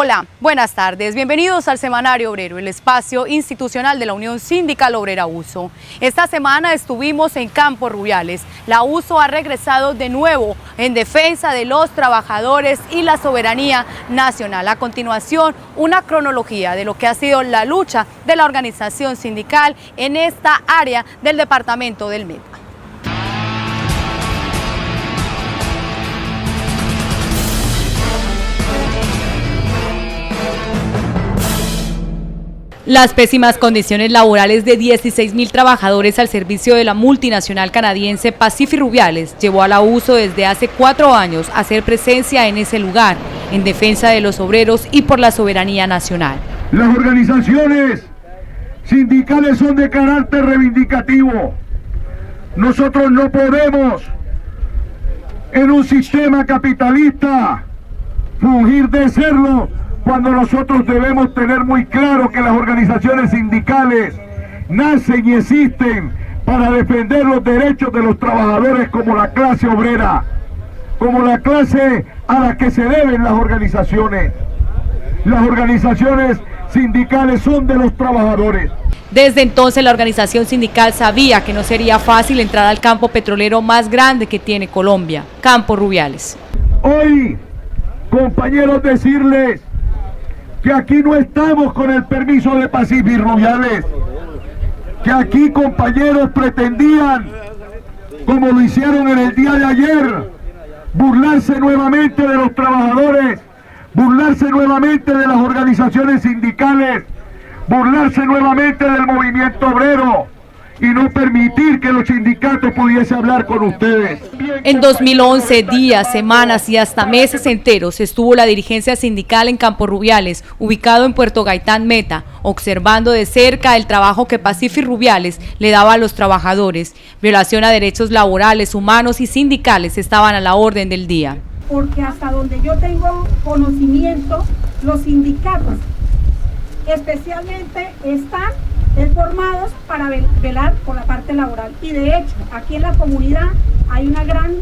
Hola, buenas tardes. Bienvenidos al Semanario Obrero, el espacio institucional de la Unión Sindical Obrera USO. Esta semana estuvimos en Campo Rubiales. La USO ha regresado de nuevo en defensa de los trabajadores y la soberanía nacional. A continuación, una cronología de lo que ha sido la lucha de la organización sindical en esta área del departamento del Meta. Las pésimas condiciones laborales de 16.000 trabajadores al servicio de la multinacional canadiense Pacific Rubiales llevó a la USO desde hace 4 años a hacer presencia en ese lugar, en defensa de los obreros y por la soberanía nacional. Las organizaciones sindicales son de carácter reivindicativo. Nosotros no podemos, en un sistema capitalista, fingir de serlo, cuando nosotros debemos tener muy claro que las organizaciones sindicales nacen y existen para defender los derechos de los trabajadores como la clase obrera, como la clase a la que se deben las organizaciones. Las organizaciones sindicales son de los trabajadores. Desde entonces la organización sindical sabía que no sería fácil entrar al campo petrolero más grande que tiene Colombia, Campo Rubiales. Hoy, compañeros, decirles que aquí no estamos con el permiso de Pacific Rubiales, que aquí, compañeros, pretendían, como lo hicieron en el día de ayer, burlarse nuevamente de los trabajadores, burlarse nuevamente de las organizaciones sindicales, burlarse nuevamente del movimiento obrero y no permitir que los sindicatos pudiesen hablar con ustedes. En 2011, días, semanas y hasta meses enteros estuvo la dirigencia sindical en Campo Rubiales, ubicado en Puerto Gaitán, Meta, observando de cerca el trabajo que Pacific Rubiales le daba a los trabajadores. Violación a derechos laborales, humanos y sindicales estaban a la orden del día. Porque hasta donde yo tengo conocimiento, los sindicatos especialmente están formados para velar por la parte laboral, y de hecho aquí en la comunidad hay una gran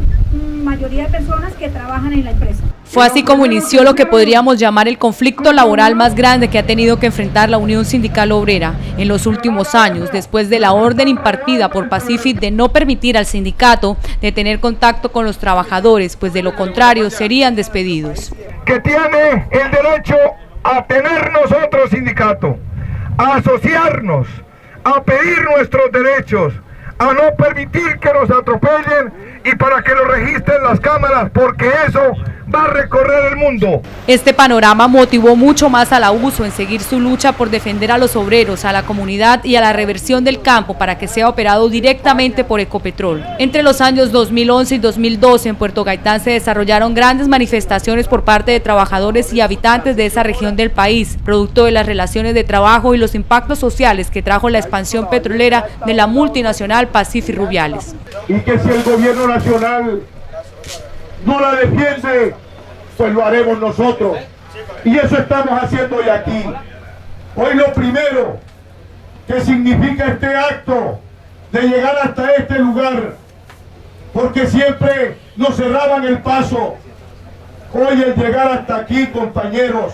mayoría de personas que trabajan en la empresa. Fue así como inició lo que podríamos llamar el conflicto laboral más grande que ha tenido que enfrentar la Unión Sindical Obrera en los últimos años, después de la orden impartida por Pacific de no permitir al sindicato de tener contacto con los trabajadores, pues de lo contrario serían despedidos. Que tiene el derecho a tener nosotros sindicato, a asociarnos, a pedir nuestros derechos, a no permitir que nos atropellen y para que lo registren las cámaras, porque eso va a recorrer el mundo. Este panorama motivó mucho más a la USO en seguir su lucha por defender a los obreros, a la comunidad y a la reversión del campo para que sea operado directamente por Ecopetrol. Entre los años 2011 y 2012 en Puerto Gaitán se desarrollaron grandes manifestaciones por parte de trabajadores y habitantes de esa región del país, producto de las relaciones de trabajo y los impactos sociales que trajo la expansión petrolera de la multinacional Pacific Rubiales. Y que si el gobierno nacional no la defiende, pues lo haremos nosotros. Y eso estamos haciendo hoy aquí. Hoy lo primero que significa este acto de llegar hasta este lugar, porque siempre nos cerraban el paso. Hoy el llegar hasta aquí, compañeros,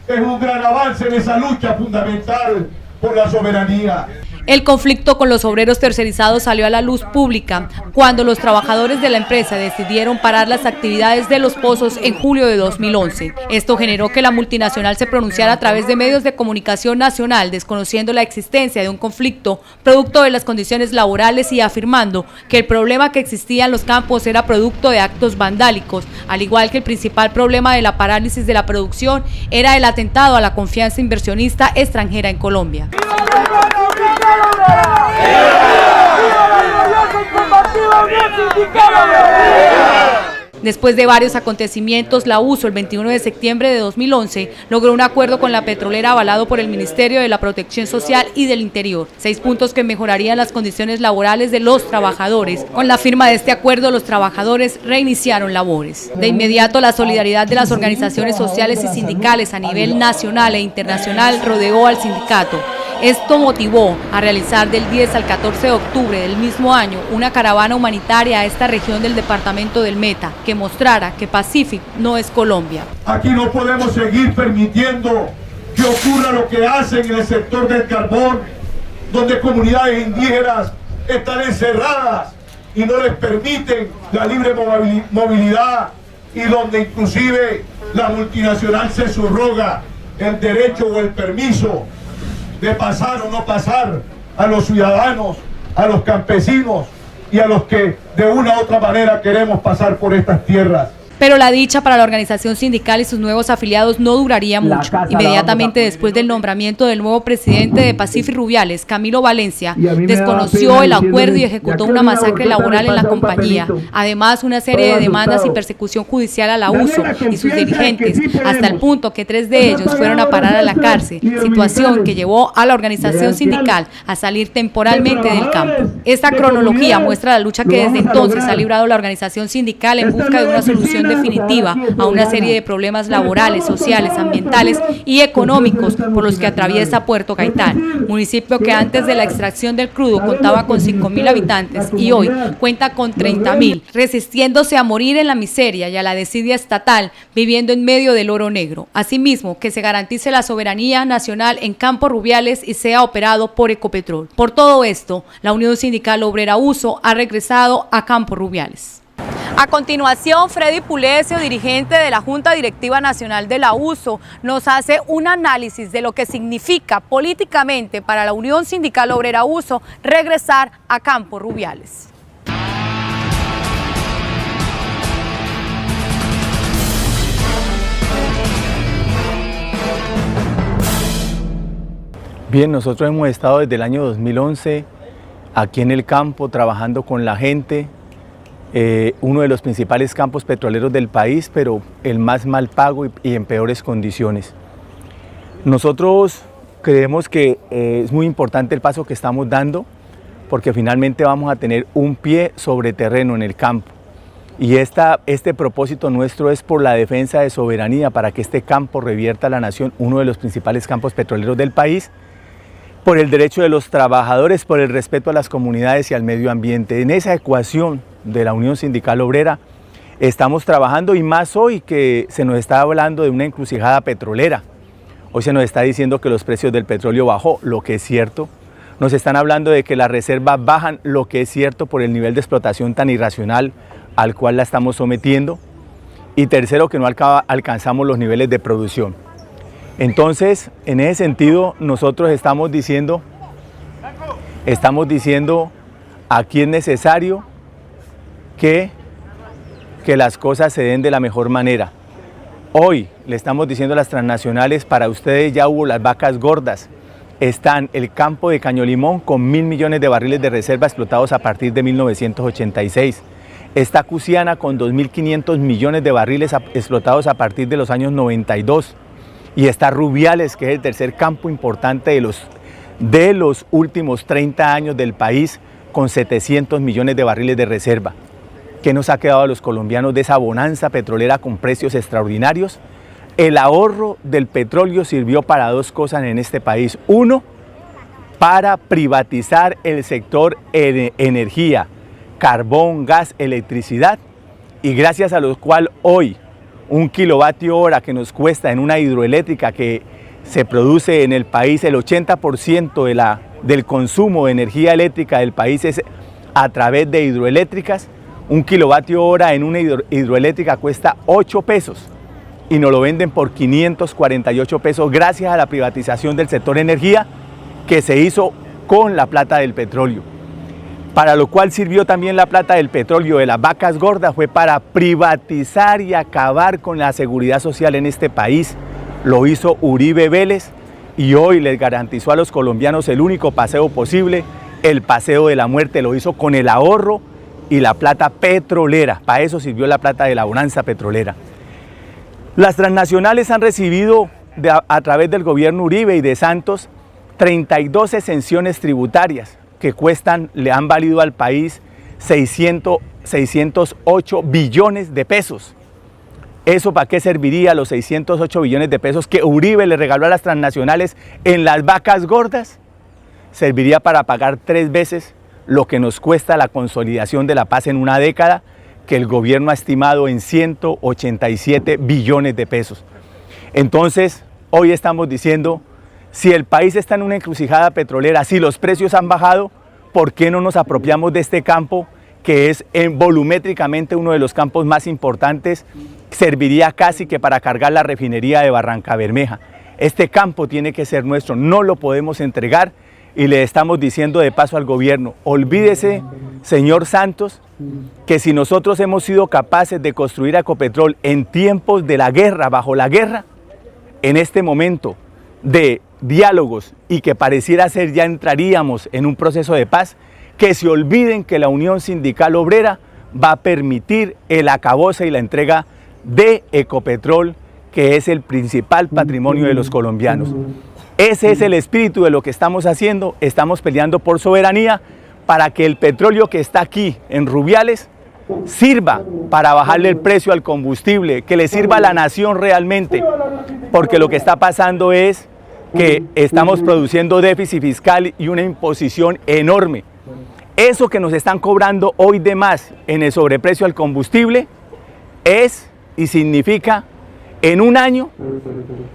es un gran avance en esa lucha fundamental por la soberanía. El conflicto con los obreros tercerizados salió a la luz pública cuando los trabajadores de la empresa decidieron parar las actividades de los pozos en julio de 2011. Esto generó que la multinacional se pronunciara a través de medios de comunicación nacional, desconociendo la existencia de un conflicto producto de las condiciones laborales y afirmando que el problema que existía en los campos era producto de actos vandálicos, al igual que el principal problema de la parálisis de la producción era el atentado a la confianza inversionista extranjera en Colombia. Después de varios acontecimientos, la USO el 21 de septiembre de 2011 logró un acuerdo con la petrolera avalado por el Ministerio de la Protección Social y del Interior, 6 puntos que mejorarían las condiciones laborales de los trabajadores. Con la firma de este acuerdo, los trabajadores reiniciaron labores. De inmediato, la solidaridad de las organizaciones sociales y sindicales a nivel nacional e internacional rodeó al sindicato. Esto motivó a realizar del 10 al 14 de octubre del mismo año una caravana humanitaria a esta región del departamento del Meta, que mostrara que Pacífico no es Colombia. Aquí no podemos seguir permitiendo que ocurra lo que hacen en el sector del carbón, donde comunidades indígenas están encerradas y no les permiten la libre movilidad, y donde inclusive la multinacional se subroga el derecho o el permiso de pasar o no pasar a los ciudadanos, a los campesinos y a los que de una u otra manera queremos pasar por estas tierras. Pero la dicha para la organización sindical y sus nuevos afiliados no duraría mucho. Inmediatamente después del nombramiento del nuevo presidente de Pacífico Rubiales, Camilo Valencia, desconoció el acuerdo y ejecutó una masacre laboral en la compañía. Además, una serie de demandas y persecución judicial a la USO y sus dirigentes, hasta el punto que 3 de ellos fueron a parar a la cárcel, situación que llevó a la organización sindical a salir temporalmente del campo. Esta cronología muestra la lucha que desde entonces ha librado la organización sindical en busca de una solución definitiva a una serie de problemas laborales, sociales, ambientales y económicos por los que atraviesa Puerto Gaitán, municipio que antes de la extracción del crudo contaba con 5.000 habitantes y hoy cuenta con 30.000, resistiéndose a morir en la miseria y a la desidia estatal, viviendo en medio del oro negro. Asimismo, que se garantice la soberanía nacional en Campo Rubiales y sea operado por Ecopetrol. Por todo esto, la Unión Sindical Obrera USO ha regresado a Campo Rubiales. A continuación, Freddy Pulecio, dirigente de la Junta Directiva Nacional de la USO, nos hace un análisis de lo que significa políticamente para la Unión Sindical Obrera USO regresar a Campo Rubiales. Bien, nosotros hemos estado desde el año 2011 aquí en el campo trabajando con la gente. Uno de los principales campos petroleros del país, pero el más mal pago y en peores condiciones. Nosotros creemos que es muy importante el paso que estamos dando, porque finalmente vamos a tener un pie sobre terreno en el campo. Y este propósito nuestro es por la defensa de soberanía, para que este campo revierta a la nación, uno de los principales campos petroleros del país, por el derecho de los trabajadores, por el respeto a las comunidades y al medio ambiente. En esa ecuación de la Unión Sindical Obrera estamos trabajando, y más hoy que se nos está hablando de una encrucijada petrolera. Hoy se nos está diciendo que los precios del petróleo bajó, lo que es cierto. Nos están hablando de que las reservas bajan, lo que es cierto, por el nivel de explotación tan irracional al cual la estamos sometiendo. Y tercero, que no alcanzamos los niveles de producción. Entonces, en ese sentido, nosotros estamos diciendo aquí es necesario que las cosas se den de la mejor manera. Hoy le estamos diciendo a las transnacionales: para ustedes ya hubo las vacas gordas. Están el campo de Cañolimón con 1.000 millones de barriles de reserva explotados a partir de 1986. Está Cusiana con 2.500 millones de barriles explotados a partir de los años 92. Y está Rubiales, que es el tercer campo importante de los últimos 30 años del país, con 700 millones de barriles de reserva. ¿Qué nos ha quedado a los colombianos de esa bonanza petrolera con precios extraordinarios? El ahorro del petróleo sirvió para 2 cosas en este país. Uno, para privatizar el sector energía, carbón, gas, electricidad, y gracias a lo cual hoy 1 kilovatio hora que nos cuesta en una hidroeléctrica que se produce en el país, el 80% del consumo de energía eléctrica del país es a través de hidroeléctricas. 1 kilovatio hora en una hidroeléctrica cuesta 8 pesos y nos lo venden por 548 pesos gracias a la privatización del sector energía que se hizo con la plata del petróleo. Para lo cual sirvió también la plata del petróleo de las vacas gordas, fue para privatizar y acabar con la seguridad social en este país. Lo hizo Uribe Vélez y hoy les garantizó a los colombianos el único paseo posible, el paseo de la muerte. Lo hizo con el ahorro y la plata petrolera. Para eso sirvió la plata de la bonanza petrolera. Las transnacionales han recibido a través del gobierno Uribe y de Santos 32 exenciones tributarias que le han valido al país 608 billones de pesos. ¿Eso para qué serviría, los 608 billones de pesos que Uribe le regaló a las transnacionales en las vacas gordas? serviría para pagar 3 veces lo que nos cuesta la consolidación de la paz en una década, que el gobierno ha estimado en 187 billones de pesos. Entonces, hoy estamos diciendo, si el país está en una encrucijada petrolera, si los precios han bajado, ¿por qué no nos apropiamos de este campo, que es volumétricamente uno de los campos más importantes? Serviría casi que para cargar la refinería de Barrancabermeja. Este campo tiene que ser nuestro, no lo podemos entregar, y le estamos diciendo de paso al gobierno, olvídese, señor Santos, que si nosotros hemos sido capaces de construir Ecopetrol en tiempos de la guerra, bajo la guerra, en este momento de diálogos y que pareciera ser ya entraríamos en un proceso de paz, que se olviden que la Unión Sindical Obrera va a permitir el acabose y la entrega de Ecopetrol, que es el principal patrimonio de los colombianos. Ese es el espíritu de lo que estamos haciendo. Estamos peleando por soberanía para que el petróleo que está aquí en Rubiales sirva para bajarle el precio al combustible, que le sirva a la nación realmente, porque lo que está pasando es que estamos produciendo déficit fiscal y una imposición enorme. Eso que nos están cobrando hoy de más en el sobreprecio al combustible es y significa en un año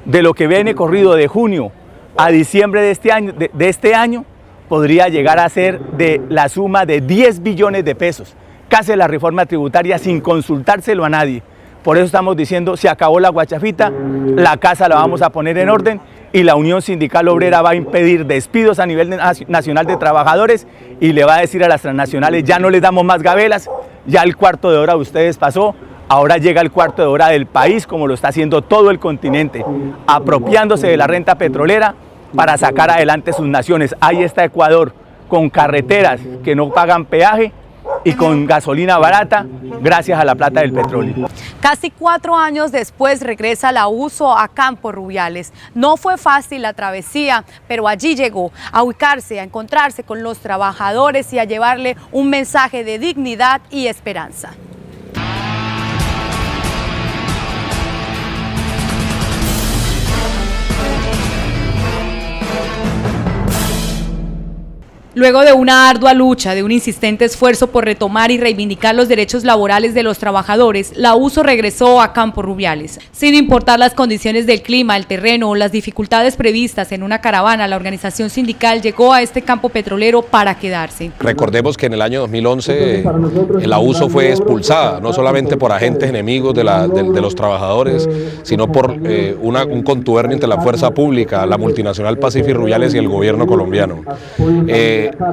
de lo que viene corrido de junio a diciembre de este año podría llegar a ser de la suma de 10 billones de pesos, casi la reforma tributaria sin consultárselo a nadie. Por eso estamos diciendo, se acabó la guachafita, la casa la vamos a poner en orden y la Unión Sindical Obrera va a impedir despidos a nivel nacional de trabajadores y le va a decir a las transnacionales, ya no les damos más gabelas, ya el cuarto de hora de ustedes pasó, ahora llega el cuarto de hora del país, como lo está haciendo todo el continente, apropiándose de la renta petrolera para sacar adelante sus naciones. Ahí está Ecuador, con carreteras que no pagan peaje y con gasolina barata gracias a la plata del petróleo. Casi 4 años después regresa la USO a Campo Rubiales. No fue fácil la travesía, pero allí llegó a ubicarse, a encontrarse con los trabajadores y a llevarle un mensaje de dignidad y esperanza. Luego de una ardua lucha, de un insistente esfuerzo por retomar y reivindicar los derechos laborales de los trabajadores, la USO regresó a Campo Rubiales. Sin importar las condiciones del clima, el terreno o las dificultades previstas en una caravana, la organización sindical llegó a este campo petrolero para quedarse. Recordemos que en el año 2011 la USO fue expulsada, no solamente por agentes enemigos de los trabajadores, sino por un contubernio entre la fuerza pública, la multinacional Pacifi Rubiales y el gobierno colombiano.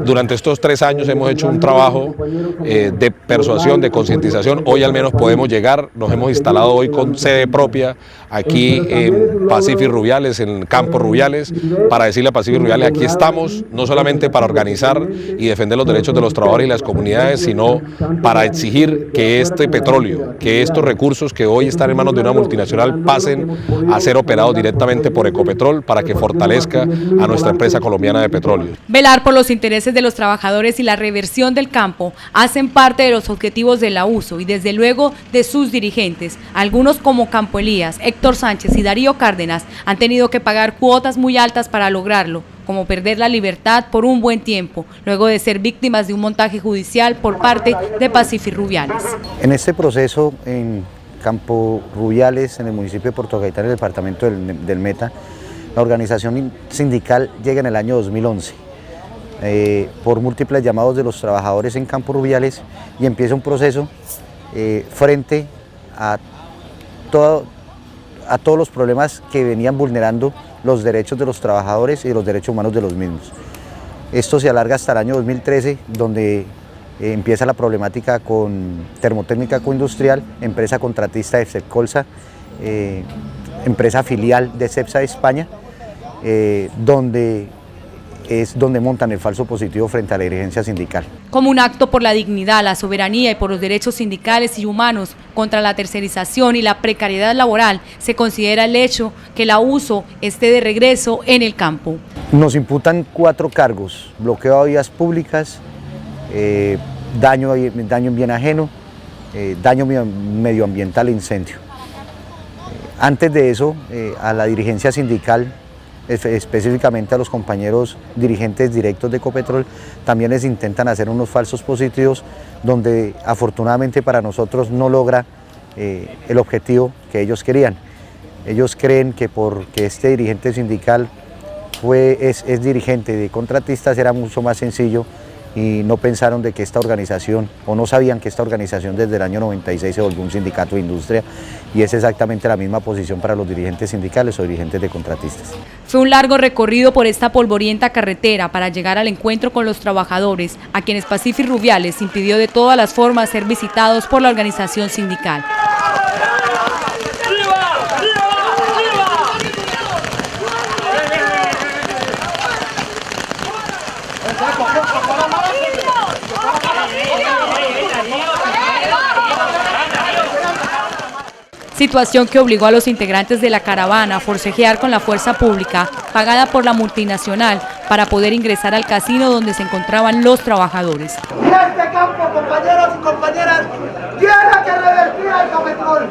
Durante estos 3 años hemos hecho un trabajo de persuasión, de concientización. Hoy al menos podemos llegar, nos hemos instalado hoy con sede propia aquí en Pacifi Rubiales, en Campo Rubiales, para decirle a Pacifi Rubiales, aquí estamos, no solamente para organizar y defender los derechos de los trabajadores y las comunidades, sino para exigir que este petróleo, que estos recursos que hoy están en manos de una multinacional pasen a ser operados directamente por Ecopetrol para que fortalezca a nuestra empresa colombiana de petróleo. Velar por los intereses de los trabajadores y la reversión del campo hacen parte de los objetivos de la USO y desde luego de sus dirigentes. Algunos como Campo Elías, Héctor Sánchez y Darío Cárdenas han tenido que pagar cuotas muy altas para lograrlo, como perder la libertad por un buen tiempo, luego de ser víctimas de un montaje judicial por parte de Pacifi Rubiales. En este proceso en Campo Rubiales, en el municipio de Puerto Gaitán, en el departamento del Meta, la organización sindical llega en el año 2011. Por múltiples llamados de los trabajadores en Campo Rubiales y empieza un proceso frente a todos los problemas que venían vulnerando los derechos de los trabajadores y los derechos humanos de los mismos. Esto se alarga hasta el año 2013, donde empieza la problemática con Termotécnica Coindustrial, empresa contratista de Cepcolsa, empresa filial de Cepsa de España, donde montan el falso positivo frente a la dirigencia sindical. Como un acto por la dignidad, la soberanía y por los derechos sindicales y humanos contra la tercerización y la precariedad laboral, se considera el hecho que la USO esté de regreso en el campo. Nos imputan 4 cargos: bloqueo a vías públicas, daño en bien ajeno, daño medioambiental e incendio. Antes de eso, a la dirigencia sindical específicamente a los compañeros dirigentes directos de Ecopetrol, también les intentan hacer unos falsos positivos donde afortunadamente para nosotros no logra el objetivo que ellos querían. Ellos creen que porque este dirigente sindical es dirigente de contratistas era mucho más sencillo y no pensaron de que esta organización, o no sabían que esta organización desde el año 96 se volvió un sindicato de industria y es exactamente la misma posición para los dirigentes sindicales o dirigentes de contratistas. Fue un largo recorrido por esta polvorienta carretera para llegar al encuentro con los trabajadores, a quienes Pacífic Rubiales impidió de todas las formas ser visitados por la organización sindical. Situación que obligó a los integrantes de la caravana a forcejear con la fuerza pública pagada por la multinacional para poder ingresar al casino donde se encontraban los trabajadores. Y este campo, compañeros y compañeras, tiene que revertir a Ecopetrol,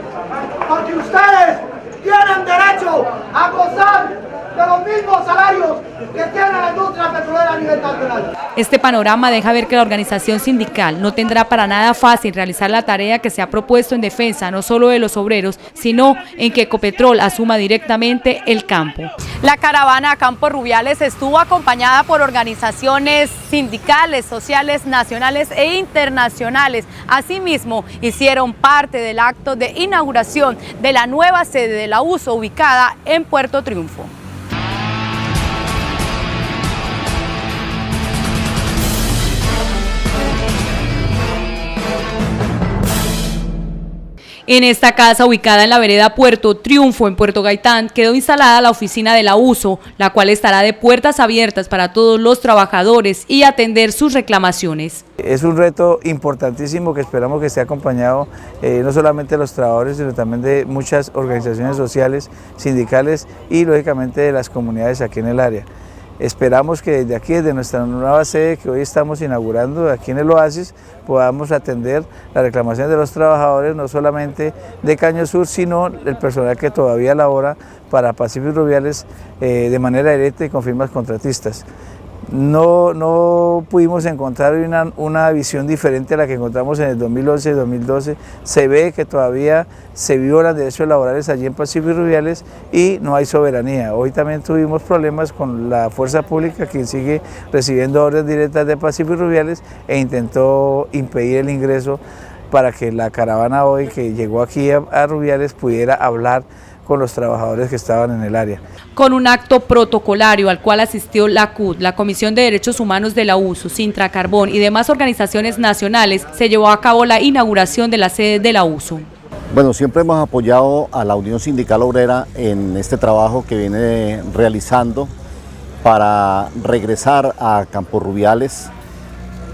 porque ustedes tienen derecho a gozar de los mismos salarios que tiene la industria petrolera a nivel nacional. Este panorama deja ver que la organización sindical no tendrá para nada fácil realizar la tarea que se ha propuesto en defensa no solo de los obreros, sino en que Ecopetrol asuma directamente el campo. La caravana a Campo Rubiales estuvo acompañada por organizaciones sindicales, sociales, nacionales e internacionales. Asimismo, hicieron parte del acto de inauguración de la nueva sede de la USO ubicada en Puerto Triunfo. En esta casa, ubicada en la vereda Puerto Triunfo, en Puerto Gaitán, quedó instalada la oficina de la USO, la cual estará de puertas abiertas para todos los trabajadores y atender sus reclamaciones. Es un reto importantísimo que esperamos que esté acompañado no solamente de los trabajadores, sino también de muchas organizaciones sociales, sindicales y lógicamente de las comunidades aquí en el área. Esperamos que desde aquí, desde nuestra nueva sede que hoy estamos inaugurando aquí en el Oasis, podamos atender las reclamaciones de los trabajadores, no solamente de Caño Sur, sino el personal que todavía labora para Pacífic Rubiales de manera directa y con firmas contratistas. No pudimos encontrar una visión diferente a la que encontramos en el 2011 y 2012. Se ve que todavía se violan derechos laborales allí en Pacífic Rubiales y no hay soberanía. Hoy también tuvimos problemas con la fuerza pública, quien sigue recibiendo órdenes directas de Pacífic Rubiales e intentó impedir el ingreso para que la caravana hoy que llegó aquí a Rubiales pudiera hablar con los trabajadores que estaban en el área. Con un acto protocolario al cual asistió la CUT, la Comisión de Derechos Humanos de la USO, Sintra Carbón y demás organizaciones nacionales, se llevó a cabo la inauguración de la sede de la USO. Bueno, siempre hemos apoyado a la Unión Sindical Obrera en este trabajo que viene realizando para regresar a Campo Rubiales,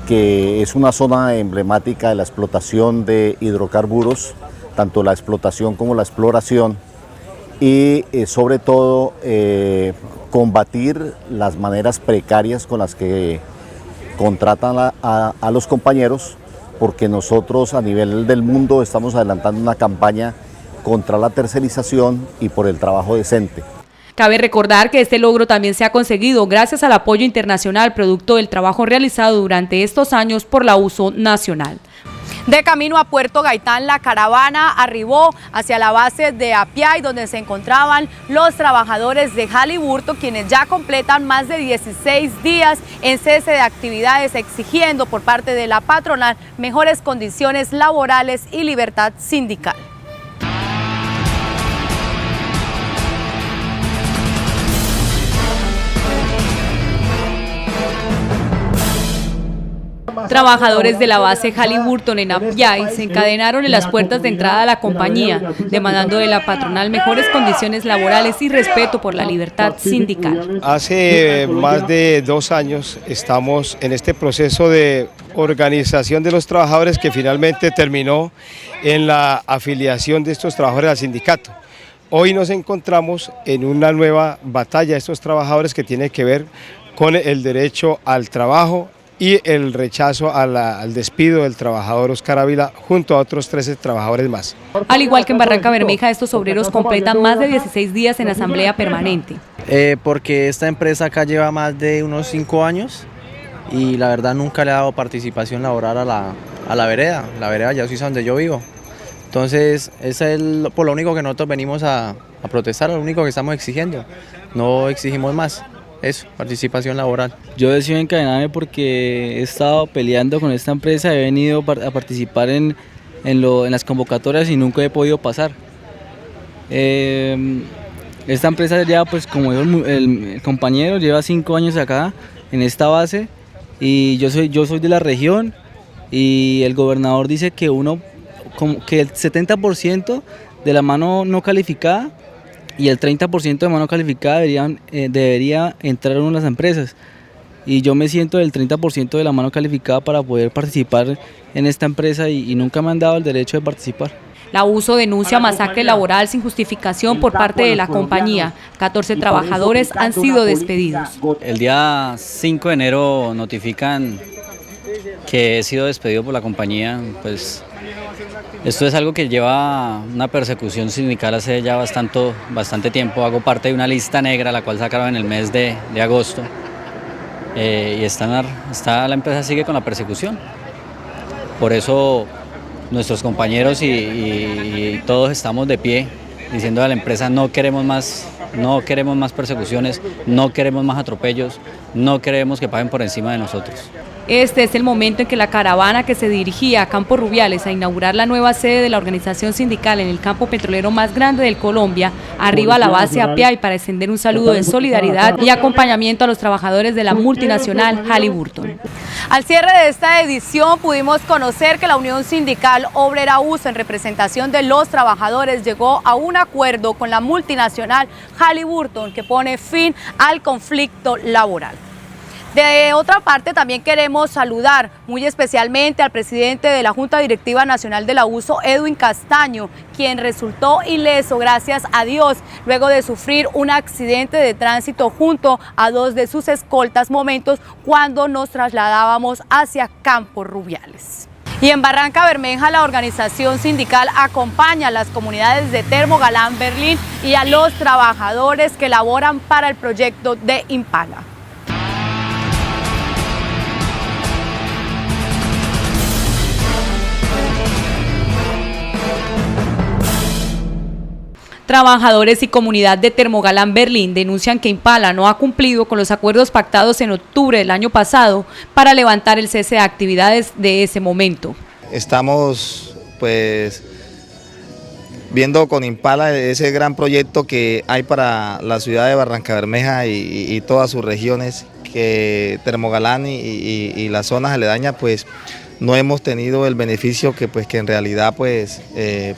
que es una zona emblemática de la explotación de hidrocarburos, tanto la explotación como la exploración, y sobre todo combatir las maneras precarias con las que contratan a los compañeros, porque nosotros a nivel del mundo estamos adelantando una campaña contra la tercerización y por el trabajo decente. Cabe recordar que este logro también se ha conseguido gracias al apoyo internacional producto del trabajo realizado durante estos años por la USO Nacional. De camino a Puerto Gaitán, la caravana arribó hacia la base de Apiay, donde se encontraban los trabajadores de Halliburton, quienes ya completan más de 16 días en cese de actividades, exigiendo por parte de la patronal mejores condiciones laborales y libertad sindical. Trabajadores de la base Halliburton en Apiay se encadenaron en las puertas de entrada a la compañía, demandando de la patronal mejores condiciones laborales y respeto por la libertad sindical. Hace más de 2 años estamos en este proceso de organización de los trabajadores que finalmente terminó en la afiliación de estos trabajadores al sindicato. Hoy nos encontramos en una nueva batalla de estos trabajadores que tiene que ver con el derecho al trabajo, y el rechazo al despido del trabajador Oscar Ávila junto a otros 13 trabajadores más. Al igual que en Barranca Bermeja, estos obreros completan más de 16 días en asamblea permanente. Porque esta empresa acá lleva más de unos 5 años y la verdad nunca le ha dado participación laboral a la vereda ya es donde yo vivo. Entonces, ese es por lo único que nosotros venimos a protestar, lo único que estamos exigiendo. No exigimos más, eso, participación laboral. Yo decido encadenarme porque he estado peleando con esta empresa, he venido a participar en las convocatorias y nunca he podido pasar. Esta empresa lleva, pues como dijo el compañero, lleva 5 años acá en esta base y yo soy de la región y el gobernador dice que el 70% de la mano no calificada y el 30% de mano calificada debería entrar en las empresas. Y yo me siento del 30% de la mano calificada para poder participar en esta empresa y nunca me han dado el derecho de participar. La USO denuncia masacre laboral sin justificación por parte de la compañía. 14 trabajadores han sido despedidos. El día 5 de enero notifican que he sido despedido por la compañía. Pues esto es algo que lleva una persecución sindical hace ya bastante tiempo. Hago parte de una lista negra, la cual sacaron en el mes de agosto. Y la empresa sigue con la persecución. Por eso nuestros compañeros y todos estamos de pie diciendo a la empresa no queremos más persecuciones, no queremos más atropellos, no queremos que paguen por encima de nosotros. Este es el momento en que la caravana que se dirigía a Campo Rubiales a inaugurar la nueva sede de la organización sindical en el campo petrolero más grande del Colombia, arriba a la base APIAI para extender un saludo de solidaridad y acompañamiento a los trabajadores de la multinacional Halliburton. Al cierre de esta edición pudimos conocer que la Unión Sindical Obrera USO, en representación de los trabajadores, llegó a un acuerdo con la multinacional Halliburton que pone fin al conflicto laboral. De otra parte, también queremos saludar muy especialmente al presidente de la Junta Directiva Nacional de la USO, Edwin Castaño, quien resultó ileso, gracias a Dios, luego de sufrir un accidente de tránsito junto a 2 de sus escoltas, momentos cuando nos trasladábamos hacia Campo Rubiales. Y en Barranca Bermeja, la organización sindical acompaña a las comunidades de Termogalán, Berlín y a los trabajadores que laboran para el proyecto de Impala. Trabajadores y comunidad de Termogalán, Berlín, denuncian que Impala no ha cumplido con los acuerdos pactados en octubre del año pasado para levantar el cese de actividades de ese momento. Estamos pues viendo con Impala ese gran proyecto que hay para la ciudad de Barranca Bermeja y todas sus regiones, que Termogalán y las zonas aledañas pues no hemos tenido el beneficio que en realidad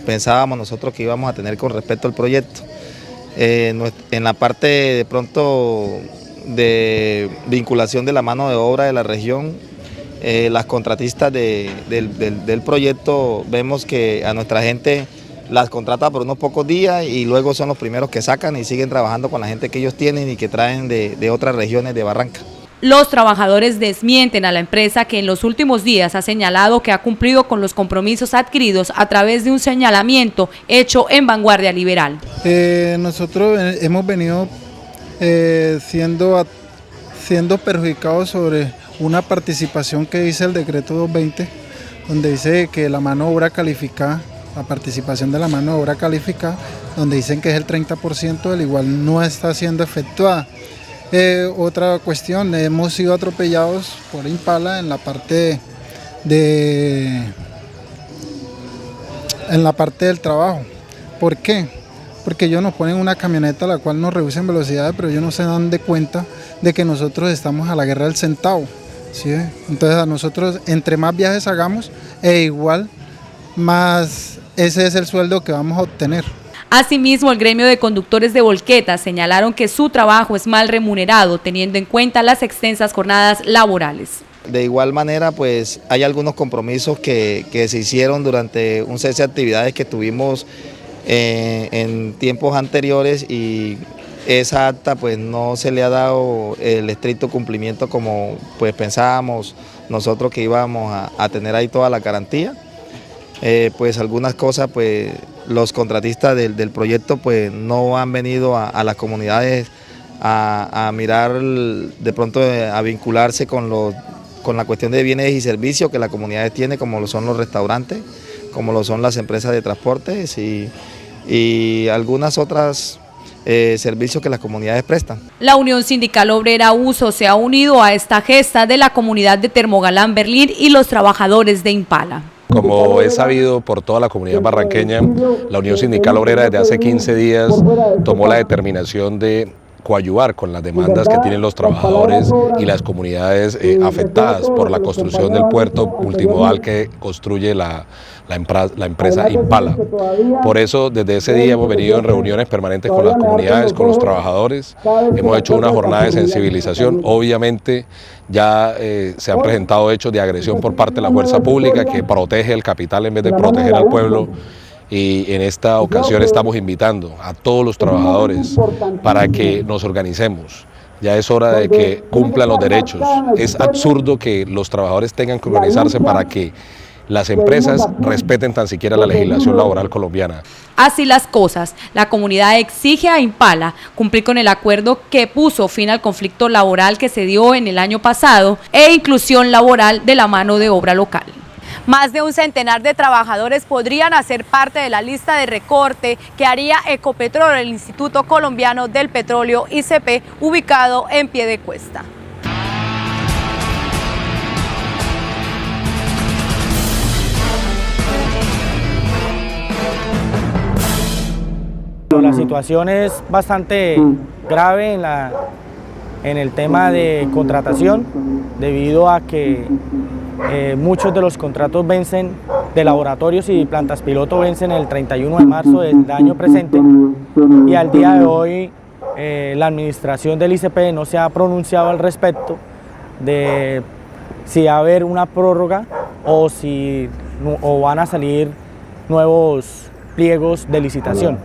pensábamos nosotros que íbamos a tener con respecto al proyecto. En la parte de pronto de vinculación de la mano de obra de la región, las contratistas del proyecto, vemos que a nuestra gente las contrata por unos pocos días y luego son los primeros que sacan y siguen trabajando con la gente que ellos tienen y que traen de otras regiones de Barranca. Los trabajadores desmienten a la empresa que en los últimos días ha señalado que ha cumplido con los compromisos adquiridos a través de un señalamiento hecho en Vanguardia Liberal. Nosotros hemos venido siendo perjudicados sobre una participación que dice el decreto 220, donde dice que la mano de obra calificada, la participación de la mano de obra calificada, donde dicen que es el 30%, del igual no está siendo efectuada. Otra cuestión, hemos sido atropellados por Impala en la parte del trabajo. ¿Por qué? Porque ellos nos ponen una camioneta a la cual nos reducen velocidades, pero ellos no se dan de cuenta de que nosotros estamos a la guerra del centavo, ¿sí? Entonces a nosotros, entre más viajes hagamos, igual más ese es el sueldo que vamos a obtener. Asimismo, el gremio de conductores de volquetas señalaron que su trabajo es mal remunerado, teniendo en cuenta las extensas jornadas laborales. De igual manera, pues hay algunos compromisos que se hicieron durante un cese de actividades que tuvimos en tiempos anteriores y esa acta pues no se le ha dado el estricto cumplimiento como pues pensábamos nosotros que íbamos a tener ahí toda la garantía. Pues algunas cosas pues los contratistas del proyecto pues no han venido a las comunidades a mirar, de pronto a vincularse con la cuestión de bienes y servicios que las comunidades tienen, como lo son los restaurantes, como lo son las empresas de transportes y algunas otras servicios que las comunidades prestan. La Unión Sindical Obrera USO se ha unido a esta gesta de la comunidad de Termogalán Berlín y los trabajadores de Impala. Como es sabido por toda la comunidad barranqueña, la Unión Sindical Obrera desde hace 15 días tomó la determinación de coadyuvar con las demandas que tienen los trabajadores y las comunidades afectadas por la construcción del puerto multimodal que construye la empresa Impala. Por eso desde ese día hemos venido en reuniones permanentes con las comunidades, con los trabajadores, hemos hecho una jornada de sensibilización. Obviamente ya se han presentado hechos de agresión por parte de la fuerza pública que protege el capital en vez de proteger al pueblo. Y en esta ocasión estamos invitando a todos los trabajadores para que nos organicemos. Ya es hora de que cumplan los derechos. Es absurdo que los trabajadores tengan que organizarse para que las empresas respeten tan siquiera la legislación laboral colombiana. Así las cosas, la comunidad exige a Impala cumplir con el acuerdo que puso fin al conflicto laboral que se dio en el año pasado e inclusión laboral de la mano de obra local. Más de un centenar de trabajadores podrían hacer parte de la lista de recorte que haría Ecopetrol, el Instituto Colombiano del Petróleo ICP, ubicado en Piedecuesta. La situación es bastante grave en el tema de contratación, debido a que muchos de los contratos vencen de laboratorios y plantas piloto vencen el 31 de marzo del año presente, y al día de hoy la administración del ICP no se ha pronunciado al respecto de si va a haber una prórroga o van a salir nuevos pliegos de licitación.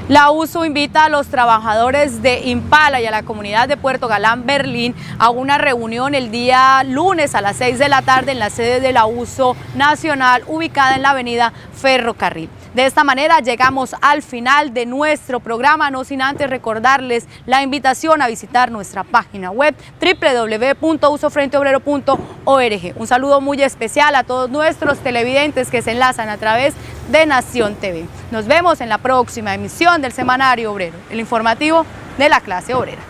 La USO invita a los trabajadores de Impala y a la comunidad de Puerto Galán Berlín a una reunión el día lunes a las 6 de la tarde en la sede de la USO Nacional, ubicada en la avenida Ferrocarril. De esta manera llegamos al final de nuestro programa, no sin antes recordarles la invitación a visitar nuestra página web www.usofrenteobrero.org. Un saludo muy especial a todos nuestros televidentes que se enlazan a través de Nación TV. Nos vemos en la próxima emisión del Semanario Obrero, el informativo de la clase obrera.